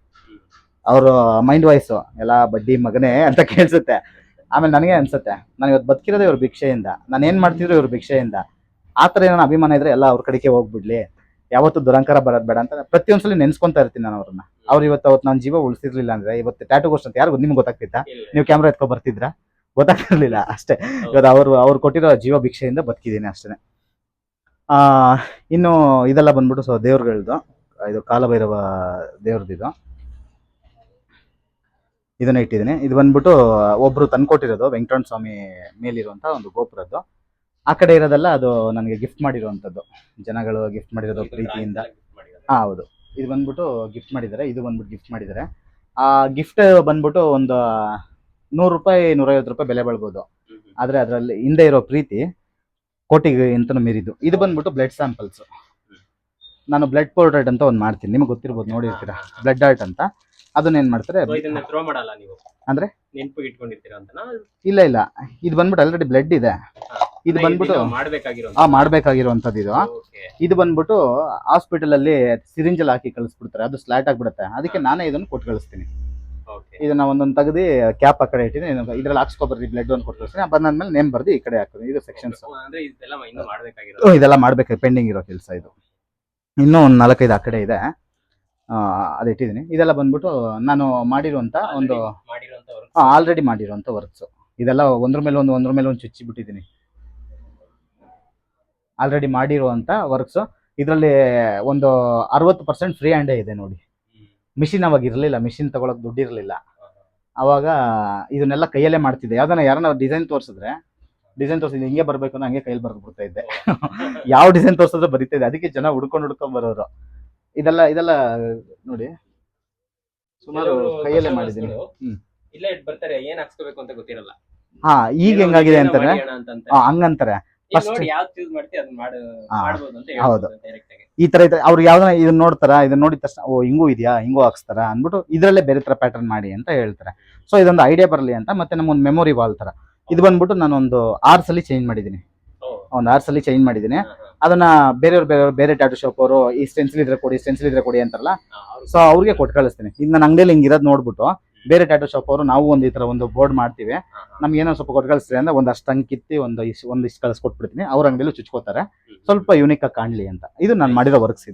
ಅವರು ಮೈಂಡ್ ವಾಯ್ಸು ಎಲ್ಲ ಬಡ್ಡಿ ಮಗನೇ ಅಂತ ಕೇಳಿಸುತ್ತೆ. ಆಮೇಲೆ ನನಗೆ ಅನ್ಸುತ್ತೆ, ನಾನು ಇವತ್ತು ಬದುಕಿರೋದೇ ಇವ್ರ ಭಿಕ್ಷೆಯಿಂದ, ನಾನು ಏನು ಮಾಡ್ತಿದ್ರು ಇವ್ರ ಭಿಕ್ಷೆಯಿಂದ. ಆ ಥರ ಏನೋ ಅಭಿಮಾನ ಇದ್ರೆ ಎಲ್ಲ ಅವ್ರ ಕಡೆಗೆ ಹೋಗ್ಬಿಡ್ಲಿ, ಯಾವತ್ತೂ ದುರಂಕಾರ ಬರೋದು ಬೇಡ ಅಂತ ಪ್ರತಿಯೊಂದ್ಸಲಿ ನೆನ್ಸ್ಕೊಂತಾ ಇರ್ತೀನಿ ನಾನು ಅವ್ರನ್ನ. ಅವ್ರು ಇವತ್ತು ನನ್ನ ಜೀವ ಉಳಿಸಿರ್ಲಿಲ್ಲ ಅಂದ್ರೆ ಇವತ್ತು ಟ್ಯಾಟೂಗೋಸ್ಟ್ ಅಂತ ಯಾರು ನಿಮ್ಗೆ ಗೊತ್ತಾಗ್ತಿತ್ತಾ? ನೀವು ಕ್ಯಾಮ್ರಾ ಎತ್ಕೊ ಬರ್ತಿದ್ರ? ಗೊತ್ತಾಗ್ತಿರ್ಲಿಲ್ಲ ಅಷ್ಟೇ. ಇವತ್ತು ಅವ್ರು ಕೊಟ್ಟಿರೋ ಜೀವ ಭಿಕ್ಷೆಯಿಂದ ಬದುಕಿದ್ದೀನಿ ಅಷ್ಟೇ. ಇನ್ನು ಇದೆಲ್ಲ ಬಂದ್ಬಿಟ್ಟು ದೇವ್ರುಗಳದ್ದು, ಇದು ಕಾಲಭೈರವ ದೇವ್ರದ್ದು ಇದನ್ನ ಇಟ್ಟಿದ್ದೀನಿ. ಇದು ಬಂದ್ಬಿಟ್ಟು ಒಬ್ರು ತಂದ್ಕೊಟ್ಟಿರೋದು, ವೆಂಕಟರಮಣ ಸ್ವಾಮಿ ಮೇಲಿರುವಂತ ಒಂದು ಗೋಪುರದ್ದು. ಆ ಕಡೆ ಇರೋದೆಲ್ಲ ಅದು ನನಗೆ ಗಿಫ್ಟ್ ಮಾಡಿರುವಂಥದ್ದು, ಜನಗಳು ಗಿಫ್ಟ್ ಮಾಡಿರೋದು ಪ್ರೀತಿಯಿಂದ. ಹೌದು, ಇದು ಬಂದ್ಬಿಟ್ಟು ಗಿಫ್ಟ್ ಮಾಡಿದ್ದಾರೆ. ಇದು ಬಂದ್ಬಿಟ್ಟು ಗಿಫ್ಟ್ ಮಾಡಿದ್ದಾರೆ. ಆ ಗಿಫ್ಟ್ ಬಂದ್ಬಿಟ್ಟು ಒಂದು 100 ರೂಪಾಯಿ 150 ರೂಪಾಯಿ ಬೆಲೆ ಬಾಳ್ಬೋದು. ಆದ್ರೆ ಅದರಲ್ಲಿ ಹಿಂದೆ ಇರೋ ಪ್ರೀತಿ ಕೋಟಿಗೆ ಅಂತಲೂ ಮೀರಿದ್ದು. ಇದು ಬಂದ್ಬಿಟ್ಟು ಬ್ಲಡ್ ಸ್ಯಾಂಪಲ್ಸ್. ನಾನು ಬ್ಲಡ್ ಪೋರ್ಟ್ರೇಟ್ ಅಂತ ಒಂದು ಮಾಡ್ತೀನಿ, ನಿಮಗೆ ಗೊತ್ತಿರ್ಬೋದು, ನೋಡಿರ್ತೀರಾ, ಬ್ಲಡ್ ಆರ್ಟ್ ಅಂತ. ಅದನ್ನ ಏನ್ ಮಾಡ್ತಾರೆ ಅಂದ್ರೆ ನೆನಪಿಗೆ ಇಟ್ಕೊಂಡಿರ್ತೀರಾ ಅಂತನಾ? ಇಲ್ಲ, ಇದು ಬಂದ್ಬಿಟ್ಟು ಆಲ್ರೆಡಿ ಬ್ಲಡ್ ಇದೆ. ಇದು ಬಂದ್ಬಿಟ್ಟು ಮಾಡ್ಬೇಕಾಗಿರುವಂತದ್ದು. ಇದು ಬಂದ್ಬಿಟ್ಟು ಹಾಸ್ಪಿಟಲ್ ಅಲ್ಲಿ ಸಿರಿಂಜಲ್ ಹಾಕಿ ಕಳಿಸ್ಬಿಡ್ತಾರೆ, ಅದು ಸ್ಲಾಟ್ ಆಗ್ಬಿಡುತ್ತೆ. ಅದಕ್ಕೆ ನಾನೇ ಇದನ್ನು ಕೊಟ್ಟು ಕಳಿಸ್ತೀನಿ. ಇದನ್ನ ಒಂದೊಂದು ತೆಗೆದು ಕ್ಯಾಪ್ ಆ ಕಡೆ ಇಟ್ಟಿನಿ, ಇದ್ರಲ್ಲಿ ಹಾಕ್ಸ್ಕೊಬರ್ರಿ ಬ್ಲಡ್ ಒಂದು ಕೊಟ್ಟು ಕಳಿಸ್ತೀನಿ. ಬಂದಾದ್ಮೇಲೆ ನೇಮ್ ಬರ್ದು ಈ ಕಡೆ ಹಾಕ್ತೀನಿ. ಇದು ಸೆಕ್ಷನ್ಸ್. ಇದೆಲ್ಲ ಮಾಡ್ಬೇಕು, ಪೆಂಡಿಂಗ್ ಇರೋ ಕೆಲಸ. ಇದು ಇನ್ನೂ ಒಂದು 4-5 ಆ ಕಡೆ ಇದೆ, ಅದು ಇಟ್ಟಿದ್ದೀನಿ. ಇದೆಲ್ಲ ಬಂದ್ಬಿಟ್ಟು ನಾನು ಮಾಡಿರುವಂತ ಒಂದು ಆಲ್ರೆಡಿ ಮಾಡಿರುವಂತ ವರ್ಕ್ಸ್. ಇದೆಲ್ಲ ಒಂದ್ರ ಮೇಲೆ ಒಂದು ಚುಚ್ಚಿ ಬಿಟ್ಟಿದ್ದೀನಿ. ಆಲ್ರೆಡಿ ಮಾಡಿರುವಂತ ವರ್ಕ್ಸ್. ಇದರಲ್ಲಿ ಒಂದು 60% ಫ್ರೀ ಹ್ಯಾಂಡೇ ಇದೆ ನೋಡಿ. ಮಿಷಿನ್ ಅವಾಗ ಇರಲಿಲ್ಲ, ಮಿಷಿನ್ ತಗೊಳಕ್ ದುಡ್ಡು ಇರಲಿಲ್ಲ. ಅವಾಗ ಇದನ್ನೆಲ್ಲ ಕೈಯಲ್ಲೇ ಮಾಡ್ತಿದ್ದೆ. ಯಾರನ್ನ ಡಿಸೈನ್ ತೋರಿಸಿದ್ರೆ ಹಿಂಗೆ ಬರ್ಬೇಕು ಅನ್ನೋ ಹಂಗೆ ಕೈಯಲ್ಲಿ ಬರ್ದು ಬಿಡ್ತಾ ಇದ್ದೆ. ಯಾವ ಡಿಸೈನ್ ತೋರಿಸಿದ್ರೆ ಬರೀತಾ ಇದ್ದೆ. ಅದಕ್ಕೆ ಜನ ಹುಡ್ಕೊಂಡ್ ಬರೋರು. ಇದೆಲ್ಲ ನೋಡಿ ಸುಮಾರು ಕೈಯಲ್ಲೇ ಮಾಡಿದ್ದೀನಿ. ಇಲ್ಲೇ ಇಟ್ ಬರ್ತಾರೆ, ಏನ್ ಹಾಕ್ಸ್ಕೋಬೇಕು ಅಂತ ಗೊತ್ತಿರಲ್ಲ. ಹಾ, ಈಗ ಹೆಂಗಾಗಿದೆ ಅಂತಂದ್ರೆ ಹಂಗಂತಾರೆ. ನೋಡಿ ಯಾವ್ದು ಚೂಸ್ ಮಾಡ್ತಿ ಅದನ್ನ ಮಾಡ್ಬೋದು ಅಂತ ಹೌದು. ಡೈರೆಕ್ಟ್ ಆಗಿ ಈ ತರ ಅವ್ರು ಯಾವ್ದನ್ನ ಇದನ್ನ ನೋಡ್ತಾರ, ಇದನ್ನ ನೋಡಿದ ತಕ್ಷಣ ಓ ಹಿಂಗೂ ಇದೆಯಾ, ಹಿಂಗೂ ಹಾಕ್ಸ್ತಾರ ಅಂದ್ಬಿಟ್ಟು ಇದ್ರಲ್ಲೇ ಬೇರೆ ತರ ಪ್ಯಾಟರ್ನ್ ಮಾಡಿ ಅಂತ ಹೇಳ್ತಾರೆ. ಸೊ ಇದೊಂದು ಐಡಿಯಾ ಬರಲಿ ಅಂತ. ಮತ್ತೆ ನಮ್ಮೊಂದು ಮೆಮೊರಿ ವಾಲ್ ತರ ಇದು ಬಂದ್ಬಿಟ್ಟು ನಾನು ಒಂದು 6 ಸಲ ಚೇಂಜ್ ಮಾಡಿದ್ದೀನಿ. ಅದನ್ನ ಬೇರೆ ಟ್ಯಾಟೂ ಶಾಪ್ ಅವರು ಈ ಸ್ಟೆನ್ಸಿಲ್ ಇದ್ರೆ ಕೊಡಿ ಅಂತಾರಲ್ಲ. ಸೊ ಅವ್ರಿಗೆ ಕೊಟ್ಟು ಕಳಿಸ್ತೀನಿ. ಇದು ನನ್ನ ಅಂಗಡಿಯಲ್ಲಿ ಹಿಂಗಿರೋದು ನೋಡ್ಬಿಟ್ಟು ಬೇರೆ ಟ್ಯಾಟೂ ಶಾಪ್ ಅವರು ನಾವು ಒಂದು ಈ ತರ ಒಂದು ಬೋರ್ಡ್ ಮಾಡ್ತೀವಿ, ನಮ್ಗೆ ಏನೋ ಸ್ವಲ್ಪ ಕೊಟ್ಟು ಕಳಿಸ್ತೀವಿ ಅಂದ್ರೆ ಒಂದಷ್ಟು ಹಂಗೆ ಕಿತ್ತಿ ಒಂದಿಷ್ಟು ಕಳಿಸ್ಕೊಟ್ಬಿಡ್ತೀನಿ. ಅವ್ರ ಅಂಗಡಿಯಲ್ಲಿ ಚುಚ್ಕೋತಾರೆ, ಸ್ವಲ್ಪ ಯೂನಿಕ್ ಆಗಿ ಕಾಣ್ಲಿ ಅಂತ. ಇದು ನಾನು ಮಾಡಿರೋ ವರ್ಕ್ಸ್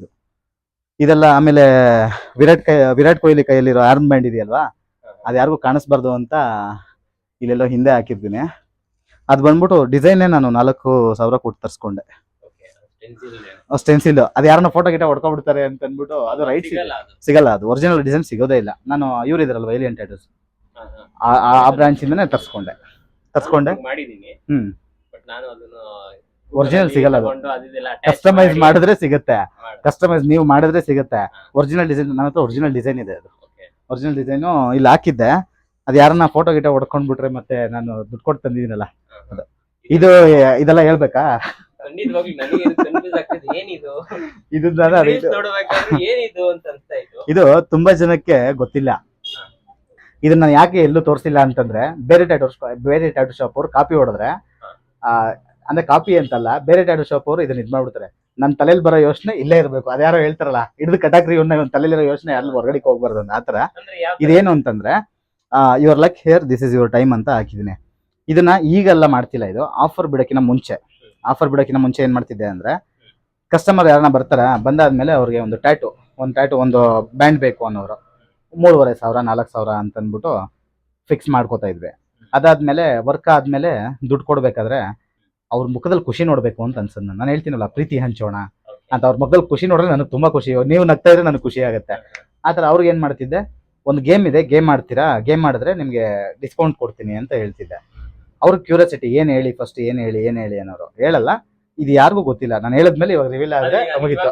ಇದೆಲ್ಲ. ಆಮೇಲೆ ವಿರಾಟ್ ಕೊಹ್ಲಿ ಕೈಯಲ್ಲಿರೋ ಆರ್ಮ್ ಬ್ಯಾಂಡ್ ಇದೆಯಲ್ವಾ, ಅದು ಯಾರಿಗೂ ಕಾಣಿಸ್ಬಾರ್ದು ಅಂತ ಇಲ್ಲೆಲ್ಲೋ ಹಿಂದೆ ಹಾಕಿರ್ತೀನಿ. ಅದು ಬಂದ್ಬಿಟ್ಟು ಡಿಸೈನೇ ನಾನು 4,000 ಕೊಟ್ಟು ತರಿಸ್ಕೊಂಡೆ. ಸ್ಟೆನ್ಸಿಲ್ ಅದು ಯಾರನ್ನ ಫೋಟೋ ಗಿಟ ಹೊಡ್ಕೊಂಡ್ಬಿಡ್ತಾರೆ ಅಂತ ಅಂದ್ಬಿಟ್ಟು ಅದು ರೈಟ್ ಸಿಗಲ್ಲ. ಅದು ಒರಿಜಿನಲ್ ಡಿಸೈನ್ ಸಿಗೋದೇ ಇಲ್ಲ. ನಾನು ಇವ್ರು ಇದ್ರಲ್ವ ಏಲಿಯನ್ ಟ್ಯಾಟೂಸ್, ಆ ಬ್ರಾಂಚ್ ಇಂದಾನೆ ತರಿಸ್ಕೊಂಡೆ. ಮಾಡಿದೀನಿ. ಬಟ್ ನಾನು ಅದನ್ನ ಒರಿಜಿನಲ್ ಸಿಗಲ್ಲ. ಅದು ಕಸ್ಟಮೈಸ್ ಮಾಡಿದ್ರೆ ಸಿಗುತ್ತೆ. ನೀವು ಮಾಡಿದ್ರೆ ಸಿಗುತ್ತೆ. ಒರಿಜಿನಲ್ ಡಿಸೈನ್ ನನ್ನ ಹತ್ರ ಒರಿಜಿನಲ್ ಡಿಸೈನ್ ಇದೆ. ಅದು ಒರಿಜಿನಲ್ ಡಿಸೈನು ಇಲ್ಲಿ ಹಾಕಿದ್ದೆ. ಅದು ಯಾರನ್ನ ಫೋಟೋ ಗಿಟ ಹೊಡ್ಕೊಂಡ್ಬಿಟ್ರೆ ಮತ್ತೆ ನಾನು ದುಡ್ಡು ಕೊಟ್ಟು ತಂದಿದ್ದೀನಲ್ಲ ಅದು. ಇದೆಲ್ಲ ಹೇಳ್ಬೇಕಾ? ಇದು ತುಂಬಾ ಜನಕ್ಕೆ ಗೊತ್ತಿಲ್ಲ. ಇದನ್ನ ಯಾಕೆ ಎಲ್ಲೂ ತೋರಿಸಿಲ್ಲ ಅಂತಂದ್ರೆ ಬೇರೆ ಟ್ಯಾಟೂ ಶಾಪ್ ಅವರು ಕಾಪಿ ಹೊಡೆದ್ರೆ, ಅಂದ್ರೆ ಕಾಪಿ ಅಂತಲ್ಲ, ಬೇರೆ ಟ್ಯಾಟೂ ಶಾಪ್ ಅವರು ಇದನ್ನ ಮಾಡ್ಬಿಡ್ತಾರೆ. ನನ್ನ ತಲೆಯಲ್ಲಿ ಬರೋ ಯೋಚನೆ ಇಲ್ಲೇ ಇರ್ಬೇಕು. ಅದ್ಯಾರೋ ಹೇಳ್ತಾರಲ್ಲ, ಹಿಡಿದು ಕಟಾಕ್ರಿ ತಲೆಯಲ್ಲಿರೋ ಯೋಚನೆ ಅಲ್ಲಿ ಹೊರಗಡೆ ಹೋಗ್ಬಾರ್ದು ಅಂತ. ಆತರ ಇದೇನು ಅಂತಂದ್ರೆ your luck here, this is your time ಅಂತ ಹಾಕಿದೀನಿ. ಇದನ್ನ ಈಗೆಲ್ಲ ಮಾಡ್ತಿಲ್ಲ. ಇದು ಆಫರ್ ಬಿಡೋಕಿನ ಮುಂಚೆ ಏನ್ ಮಾಡ್ತಿದ್ದೆ ಅಂದ್ರೆ, ಕಸ್ಟಮರ್ ಯಾರನ್ನ ಬಂದಾದ್ಮೇಲೆ ಅವ್ರಿಗೆ ಒಂದು ಟ್ಯಾಟೂ ಒಂದು ಬ್ಯಾಂಡ್ ಬೇಕು ಅನ್ನೋರು 3,500 4,000 ಅಂತ ಅಂದ್ಬಿಟ್ಟು ಫಿಕ್ಸ್ ಮಾಡ್ಕೋತಾ ಇದ್ವಿ. ಅದಾದ್ಮೇಲೆ ವರ್ಕ್ ಆದ್ಮೇಲೆ ದುಡ್ಡು ಕೊಡ್ಬೇಕಾದ್ರೆ ಅವ್ರ ಮುಖದಲ್ಲಿ ಖುಷಿ ನೋಡ್ಬೇಕು ಅಂತ ಅನ್ಸದ್. ನಾನು ಹೇಳ್ತೀನಲ್ಲ, ಪ್ರೀತಿ ಹಂಚೋಣ ಅಂತ. ಅವ್ರ ಮುಖದಲ್ಲಿ ಖುಷಿ ನೋಡಿದ್ರೆ ನನಗೆ ತುಂಬಾ ಖುಷಿ. ನೀವು ನಗ್ತಾ ಇದ್ರೆ ನನಗೆ ಖುಷಿ ಆಗುತ್ತೆ. ಆತರ ಅವ್ರಿಗೆ ಏನ್ ಮಾಡ್ತಿದ್ದೆ, ಒಂದು ಗೇಮ್ ಇದೆ, ಗೇಮ್ ಆಡ್ತೀರಾ, ಗೇಮ್ ಮಾಡಿದ್ರೆ ನಿಮ್ಗೆ ಡಿಸ್ಕೌಂಟ್ ಕೊಡ್ತೀನಿ ಅಂತ ಹೇಳ್ತಿದ್ದೆ. ಅವ್ರಿಗೆ ಕ್ಯೂರಿಯಾಸಿಟಿ, ಏನ್ ಹೇಳಿ ಅನ್ನೋರು ಹೇಳಲ್ಲ. ಇದು ಯಾರಿಗೂ ಗೊತ್ತಿಲ್ಲ. ನಾನು ಹೇಳಿದ್ಮೇಲೆ ಇವಾಗ ರಿವೀಲ್ ಆದ್ರೆ ಮುಗಿತು.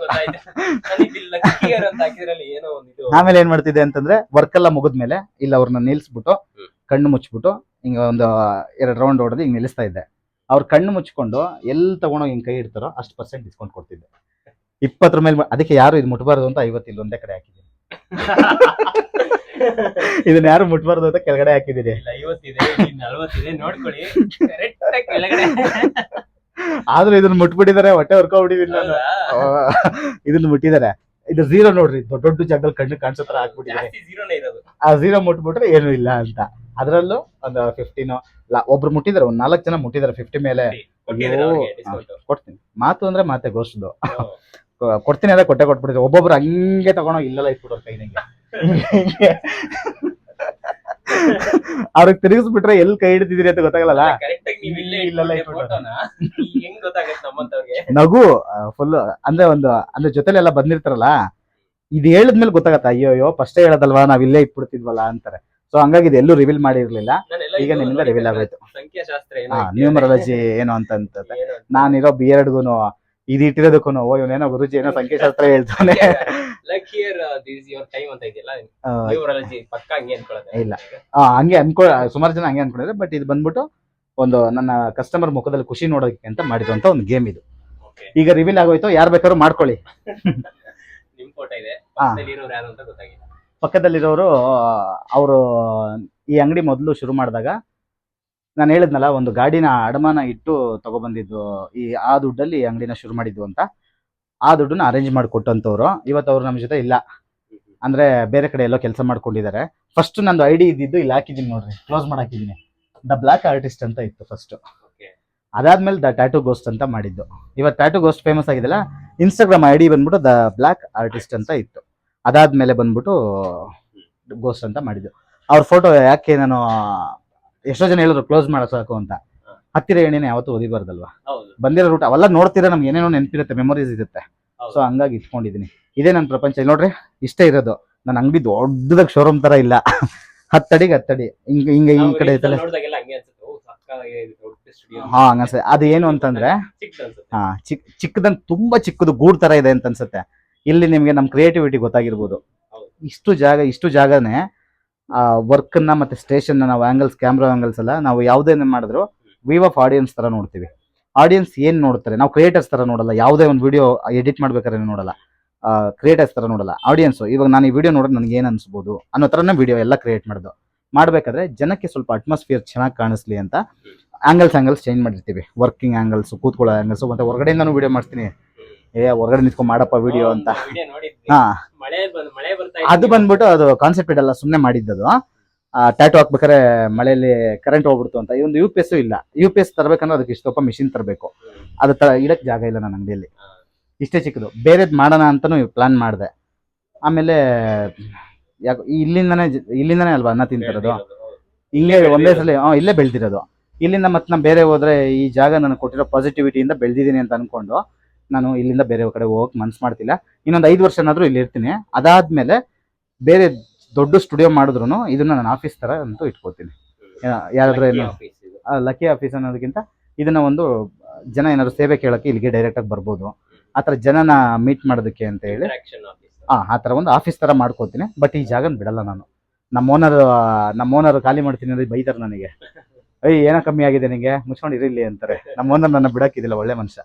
ಆಮೇಲೆ ಏನ್ ಮಾಡ್ತಿದ್ದೆ ಅಂತಂದ್ರೆ, ವರ್ಕ್ ಎಲ್ಲ ಮುಗಿದ್ಮೇಲೆ ಇಲ್ಲ ಅವ್ರನ್ನ ನಿಲ್ಸ್ಬಿಟ್ಟು ಕಣ್ಣು ಮುಚ್ಬಿಟ್ಟು ಹಿಂಗ ಒಂದು 2 ರೌಂಡ್ ಹೊಡೆದು ಹಿಂಗ್ ನಿಲ್ಲಿಸ್ತಾ ಇದ್ದೆ. ಅವ್ರ ಕಣ್ಣು ಮುಚ್ಕೊಂಡು ಎಲ್ಲಿ ತಗೊಂಡೋಗಿ ಹಿಂಗ್ ಕೈ ಇಡ್ತಾರೋ ಅಷ್ಟು % ಡಿಸ್ಕೌಂಟ್ ಕೊಡ್ತಿದ್ದೆ. 20 ಮೇಲೆ. ಅದಕ್ಕೆ ಯಾರು ಇದು ಮುಟ್ಬಾರ್ದು ಅಂತ 50 ಇಲ್ಲೊಂದೇ ಕಡೆ ಹಾಕಿದ್ದೀನಿ. ಇದನ್ನ ಯಾರು ಮುಟ್ಬಾರ್ದು ಅಂತ ಕೆಳಗಡೆ ಹಾಕಿದ್ದೀನಿ. ಆದ್ರೂ ಇದನ್ನ ಮುಟ್ಬಿಟ್ಟಿದ್ದಾರೆ, ಹೊಟ್ಟೆ ಹೊರ್ಕೊಂಡ್ಬಿಟ್ಟಿದ್ದೀನಿ ನಾನು. ಇದನ್ನ ಮುಟ್ಟಿದ್ದಾರೆ. ಇದು 0 ನೋಡ್ರಿ, ದೊಡ್ಡ ಜಾಗದಲ್ಲಿ ಕಣ್ಣು ಕಾಣಿಸೋ ತರ ಹಾಕ್ಬಿಟ್ಟಿದ್ದಾರೆ. ಆ 0 ಮುಟ್ಬಿಟ್ರೆ ಏನು ಇಲ್ಲ ಅಂತ. ಅದ್ರಲ್ಲೂ ಒಂದು 15 ಒಬ್ರು ಮುಟ್ಟಿದ್ದಾರೆ, ಒಂದ್ 4 ಜನ ಮುಟ್ಟಿದ್ದಾರೆ 50 ಮೇಲೆ. ಕೊಡ್ತೀನಿ. ಮಾತು ಅಂದ್ರೆ ಮಾತೆ ಗೋಷ್ಠದ್ದು ಕೊಡ್ತೀನಿ ಅಂದ್ರೆ ಕೊಟ್ಬಿಟ್ಟಿದ್ದಾರೆ. ಒಬ್ಬೊಬ್ರು ಹಂಗೆ ತಗೊಂಡೋಗಿ ಇಲ್ಲೆಲ್ಲ ಇಟ್ಬಿಟ್ಟವ್ರ ಕೈ ನಂಗೆ. ಅವ್ರಿಗೆ ತಿರುಗಿಸ್ಬಿಟ್ರೆ ಎಲ್ಲಿ ಕೈ ಹಿಡಿದಿದ್ರಿ ಅಂತ ಗೊತ್ತಾಗಲ್ಲ. ನಗು ಫುಲ್ ಅಂದ್ರೆ ಜೊತೆಲೆಲ್ಲ ಬಂದಿರ್ತಾರಲ್ಲ, ಇದು ಹೇಳಿದ್ಮೇಲೆ ಗೊತ್ತಾಗತ್ತ, ಅಯ್ಯೋ ಫಸ್ಟೇ ಹೇಳೋದಲ್ವಾ, ನಾವ್ ಇಲ್ಲೇ ಇಟ್ಬಿಡ್ತಿದ್ವಲ್ಲ ಅಂತಾರೆ. ಸೊ ಹಂಗಾಗಿ ಇದು ಎಲ್ಲೂ ರಿವೀಲ್ ಮಾಡಿರ್ಲಿಲ್ಲ. ಈಗ ನಿಮ್ಮಿಂದ ರಿವೀಲ್ ಆಗೋಯ್ತು. ನ್ಯೂಮರಾಲಜಿ ಏನು ಅಂತ. ನಾನಿರೋ B.Edಗೂನು ಇದು ಇಟ್ಟಿರೋದಕ್ಕೂ ಇವನೇನೋ ಗುರುಜಿ ಏನೋ ಸಂಖ್ಯಾಶಾಸ್ತ್ರ ಹೇಳ್ತಾನೆ. ಇಲ್ಲ ಹಂಗೆ ಸುಮಾರು ಜನ ಹಂಗೆ ಅನ್ಕೊಂಡಿದ್ರೆ. ಬಟ್ ಇದು ಬಂದ್ಬಿಟ್ಟು ಒಂದು ನನ್ನ ಕಸ್ಟಮರ್ ಮುಖದಲ್ಲಿ ಖುಷಿ ನೋಡೋಕೆ ಅಂತ ಮಾಡಿರುವಂತ ಒಂದು ಗೇಮ್ ಇದು. ಈಗ ರಿವೀಲ್ ಆಗೋಯ್ತು, ಯಾರು ಬೇಕಾದ್ರೂ ಮಾಡ್ಕೊಳ್ಳಿ. ಪಕ್ಕದಲ್ಲಿರೋರು ಅವರು ಈ ಅಂಗಡಿ ಮೊದಲು ಶುರು ಮಾಡಿದಾಗ ನಾನು ಹೇಳಿದ್ನಲ್ಲ, ಒಂದು ಗಾಡಿನ ಅಡಮಾನ ಇಟ್ಟು ತಗೊಬಂದಿದ್ದು, ಆ ದುಡ್ಡಲ್ಲಿ ಅಂಗಡಿನ ಶುರು ಮಾಡಿದ್ದು ಅಂತ. ಆ ದುಡ್ಡನ್ನ ಅರೇಂಜ್ ಮಾಡಿಕೊಟ್ಟಂತವ್ರು ಇವತ್ತು ಅವ್ರು ನಮ್ಮ ಜೊತೆ ಇಲ್ಲ. ಅಂದ್ರೆ ಬೇರೆ ಕಡೆ ಎಲ್ಲೋ ಕೆಲಸ ಮಾಡ್ಕೊಂಡಿದ್ದಾರೆ. ಫಸ್ಟ್ ನಂದು ID ಇದ್ದಿದ್ದು ಇಲ್ಲಿ ಹಾಕಿದ್ದೀನಿ ನೋಡ್ರಿ, ಕ್ಲೋಸ್ ಮಾಡಾಕಿದ್ದೀನಿ. ದ ಬ್ಲಾಕ್ ಆರ್ಟಿಸ್ಟ್ ಅಂತ ಇತ್ತು ಫಸ್ಟ್. ಅದಾದ್ಮೇಲೆ ದ ಟ್ಯಾಟೂ ಗೋಸ್ಟ್ ಅಂತ ಮಾಡಿದ್ದು. ಇವತ್ತು ಟ್ಯಾಟೂ ಗೋಸ್ಟ್ ಫೇಮಸ್ ಆಗಿದೆಲ್ಲ, ಇನ್ಸ್ಟಾಗ್ರಾಮ್ ID ಬಂದ್ಬಿಟ್ಟು ದ ಬ್ಲಾಕ್ ಆರ್ಟಿಸ್ಟ್ ಅಂತ ಇತ್ತು. ಅದಾದ್ಮೇಲೆ ಬಂದ್ಬಿಟ್ಟು ಗೋಸ್ಟ್ ಅಂತ ಮಾಡಿದ್ದು. ಅವ್ರ ಫೋಟೋ ಯಾಕೆ ನಾನು ಎಷ್ಟೋ ಜನ ಹೇಳಿದ್ರು ಕ್ಲೋಸ್ ಮಾಡೋ ಸಾಕು ಅಂತ. ಹತ್ತಿರ ಏನೇನು ಯಾವತ್ತೂ ಒದಿಬಾರ್ದಲ್ವಾ, ಹೌದು ಬಂದಿರೋ ರೂಟ್ ಅವೆಲ್ಲ ನೋಡ್ತೀರಾ, ನಮ್ಗೆ ಏನೇನೋ ನೆನಪಿರುತ್ತೆ, ಮೆಮೊರೀಸ್ ಇರುತ್ತೆ. ಹೌದು. ಸೊ ಹಂಗಾಗಿ ಇಟ್ಕೊಂಡಿದ್ದೀನಿ. ಇದೇ ನನ್ನ ಪ್ರಪಂಚ. ಇಲ್ಲಿ ನೋಡ್ರಿ, ಇಷ್ಟೇ ಇರೋದು. ನನ್ನ ಅಂಗಡಿ ದೊಡ್ಡದಾಗ ಶೋರೂಮ್ ತರ ಇಲ್ಲ. 10 ಅಡಿಗೆ 10 ಅಡಿ ಹಿಂಗ ಹಿಂಗ ಈ ಕಡೆ ಐತಲ್ಲ. ನೋಡಿದಾಗೆಲ್ಲ ಹಂಗೆ ಅನ್ಸುತ್ತೆ, ಓ ಸಕ್ಕತ್ತಾಗಿದೆ ಇದು ದೊಡ್ಡ ಸ್ಟುಡಿಯೋ. ಹಾ ಹಂಗನ್ಸುತ್ತೆ. ಅದು ಏನು ಅಂತಂದ್ರೆ ಚಿಕ್ಕ ಅನ್ಸುತ್ತೆ. ಹಾ ಚಿಕ್ಕದಂಗ್ ತುಂಬಾ ಚಿಕ್ಕದು ಗೂಡ್ ತರ ಇದೆ ಅಂತ ಅನ್ಸುತ್ತೆ. ಇಲ್ಲಿ ನಿಮ್ಗೆ ನಮ್ ಕ್ರಿಯೇಟಿವಿಟಿ ಗೊತ್ತಾಗಿರ್ಬೋದು. ಹೌದು. ಇಷ್ಟು ಜಾಗನೇ ವರ್ಕ್ ನ ಮತ್ತೆ ಸ್ಟೇಷನ್ ನಾವು ಆಂಗಲ್ಸ್, ಕ್ಯಾಮ್ರಾ ಆಂಗಲ್ಸ್ ಎಲ್ಲ ನಾವು ಯಾವುದೇ ಮಾಡಿದ್ರು ವ್ಯೂ ಆಫ್ ಆಡಿಯನ್ಸ್ ತರ ನೋಡ್ತೀವಿ. ಆಡಿಯನ್ಸ್ ಏನ್ ನೋಡ್ತಾರೆ, ನಾವು ಕ್ರಿಯೇಟರ್ಸ್ ತರ ನೋಡಲ್ಲ. ಯಾವುದೇ ಒಂದು ವಿಡಿಯೋ ಎಡಿಟ್ ಮಾಡ್ಬೇಕಾದ್ರೆ ನೋಡಲ್ಲ, ಕ್ರಿಯೇಟರ್ಸ್ ತರ ನೋಡಲ್ಲ. ಆಡಿಯನ್ಸ್ ಇವಾಗ ನಾನು ಈ ವಿಡಿಯೋ ನೋಡಿದ್ರೆ ನನಗೆ ಏನ್ ಅನ್ಸ್ಬೋದು ಅನ್ನೋ ತರನೇ ವಿಡಿಯೋ ಎಲ್ಲ ಕ್ರಿಯೇಟ್ ಮಾಡ್ಬೇಕಾದ್ರೆ ಜನಕ್ಕೆ ಸ್ವಲ್ಪ ಅಟ್ಮಾಸ್ಫಿಯರ್ ಚೆನ್ನಾಗಿ ಕಾಣಿಸ್ಲಿ ಅಂತ ಆಂಗಲ್ಸ್ ಚೇಂಜ್ ಮಾಡಿರ್ತೀವಿ. ವರ್ಕಿಂಗ್ ಆಂಗಲ್ಸ್, ಕೂತ್ಕೊಳ್ಳೋ ಆಂಗಲ್ಸ್, ಮತ್ತೆ ಹೊರಗಡೆಯಿಂದನೂ ವಿಡಿಯೋ ಮಾಡ್ತೀನಿ. ಹೊರಗಡೆ ನಿಂತ್ಕೊಂಡ್ ಮಾಡಪ್ಪ ವಿಡಿಯೋ ಅಂತ. ವಿಡಿಯೋ ನೋಡಿದ್ವಿ, ಹಾ ಮಳೆ ಬರ್ತಾ ಅದು ಬಂದ್ಬಿಟ್ಟು ಅದು ಕಾನ್ಸೆಪ್ಟ್ ಇಡಲ್ಲ, ಸುಮ್ಮನೆ ಮಾಡಿದ್ದದು. ಟ್ಯಾಟು ಹಾಕ್ಬೇಕಾರೆ ಮಳೆಯಲ್ಲಿ ಕರೆಂಟ್ ಹೋಗ್ಬಿಡ್ತು ಅಂತ. ಈ ಒಂದು UPS ಇಲ್ಲ. UPS ತರಬೇಕಂದ್ರೆ ಅದಕ್ಕೆ ಇಷ್ಟಪ್ಪ ಮಿಷಿನ್ ತರಬೇಕು. ಅದು ಇಡಕ್ ಜಾಗ ಇಲ್ಲ ನನ್ನ ಅಂಗಡಿಯಲ್ಲಿ. ಇಷ್ಟೇ ಚಿಕ್ಕದು. ಬೇರೆದ್ ಮಾಡೋಣ ಅಂತಾನು ಪ್ಲಾನ್ ಮಾಡಿದೆ. ಆಮೇಲೆ ಯಾಕೆ ಇಲ್ಲಿಂದನೇ ಅಲ್ವಾ ಅನ್ನ ತಿಂತಿರೋದು. ಇಲ್ಲೇ ಒಂದೇ ಸಲ ಇಲ್ಲೇ ಬೆಳೆದಿರೋದು. ಇಲ್ಲಿಂದ ಮತ್ತೆ ನಾನು ಬೇರೆ ಹೋದ್ರೆ ಈ ಜಾಗ ನನಗೆ ಕೊಟ್ಟಿರೋ ಪಾಸಿಟಿವಿಟಿಯಿಂದ ಬೆಳೆದಿದ್ದೀನಿ ಅಂತ ಅನ್ಕೊಂಡು ನಾನು ಇಲ್ಲಿಂದ ಬೇರೆ ಕಡೆ ಹೋಗಕ್ ಮನ್ಸು ಮಾಡ್ತಿಲ್ಲ. ಇನ್ನೊಂದು 5 ವರ್ಷನಾದ್ರೂ ಇಲ್ಲಿ ಇರ್ತೀನಿ. ಅದಾದ್ಮೇಲೆ ಬೇರೆ ದೊಡ್ಡ ಸ್ಟುಡಿಯೋ ಮಾಡಿದ್ರು ಇದನ್ನ ನಾನು ಆಫೀಸ್ ತರ ಅಂತೂ ಇಟ್ಕೋತೀನಿ. ಯಾರಾದ್ರೂ ಏನು ಲಕ್ಕಿ ಆಫೀಸ್ ಅನ್ನೋದಕ್ಕಿಂತ ಇದನ್ನ ಒಂದು ಜನ ಏನಾದ್ರು ಸೇವೆ ಕೇಳಕ್ಕೆ ಇಲ್ಲಿಗೆ ಡೈರೆಕ್ಟ್ ಆಗಿ ಬರ್ಬೋದು. ಆತರ ಜನನ ಮೀಟ್ ಮಾಡೋದಕ್ಕೆ ಅಂತ ಹೇಳಿ ಆ ತರ ಒಂದು ಆಫೀಸ್ ತರ ಮಾಡ್ಕೋತೀನಿ. ಬಟ್ ಈ ಜಾಗನ ಬಿಡಲ್ಲ ನಾನು. ನಮ್ಮ ಓನರ್ ಖಾಲಿ ಮಾಡ್ತೀನಿ ಅಂದ್ರೆ ಬೈತಾರೆ ನನಗೆ. ಏನೋ ಕಮ್ಮಿ ಆಗಿದೆ ನಿಂಗೆ, ಮುಚ್ಕೊಂಡು ಇರಿಲ್ಲಿ ಅಂತಾರೆ. ನಮ್ಮ ಓನರ್ ನನ್ನ ಬಿಡಕ್ಕಿದಿಲ್ಲ, ಒಳ್ಳೆ ಮನುಷ್ಯ.